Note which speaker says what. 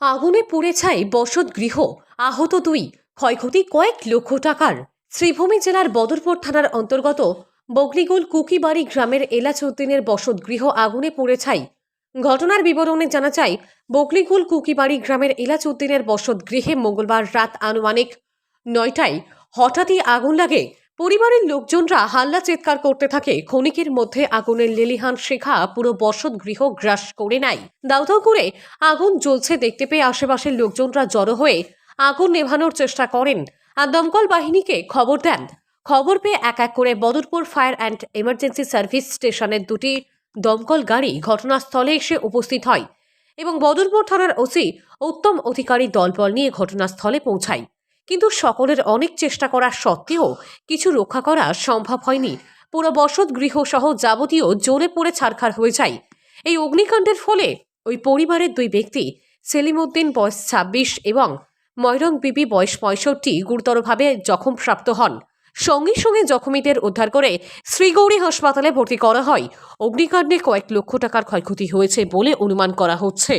Speaker 1: আগুনে পুড়ে ছাই বসতগৃহ, আহত 2, ক্ষয়ক্ষতি কয়েক লক্ষ টাকার। শ্রীভূমি জেলার বদরপুর থানার অন্তর্গত বগলিগুল কুকিবাড়ি গ্রামের এলাচউদ্দিনের বসতগৃহ আগুনে পুড়ে ছাই। ঘটনার বিবরণে জানা যায়, বগলিগুল কুকিবাড়ি গ্রামের এলাচউদ্দিনের বসতগৃহে মঙ্গলবার রাত আনুমানিক 9টায় হঠাৎই আগুন লাগে। পরিবারের লোকজনরা হাল্লা চিৎকার করতে থাকে। ক্ষণিকের মধ্যে আগুনের লেলিহান শিখা পুরো বসতগৃহ গ্রাস করে নেয়। দাউ দাউ করে আগুন জ্বলছে দেখতে পেয়ে আশেপাশের লোকজনরা জড়ো হয়ে আগুন নেভানোর চেষ্টা করেন আর দমকল বাহিনীকে খবর দেন। খবর পেয়ে এক এক করে Badarpur fire and emergency service স্টেশনের 2টি দমকল গাড়ি ঘটনাস্থলে এসে উপস্থিত হয় এবং বদরপুর থানার ওসি উত্তম অধিকারী দলবল নিয়ে ঘটনাস্থলে পৌঁছায়। কিন্তু সকলের অনেক চেষ্টা করা সত্ত্বেও কিছু রক্ষা করা সম্ভব হয়নি। পুরো বসতগৃহ সহ যাবতীয় জ্বলে পড়ে ছারখার হয়ে যায়। এই অগ্নিকাণ্ডের ফলে ওই পরিবারের 2 ব্যক্তি, সেলিম উদ্দিন বয়স 26 এবং ময়রং বিবি বয়স 65, গুরুতরভাবে জখমপ্রাপ্ত হন। সঙ্গে সঙ্গে জখমীদের উদ্ধার করে শ্রীগৌরী হাসপাতালে ভর্তি করা হয়। অগ্নিকাণ্ডে কয়েক লক্ষ টাকার ক্ষয়ক্ষতি হয়েছে বলে অনুমান করা হচ্ছে।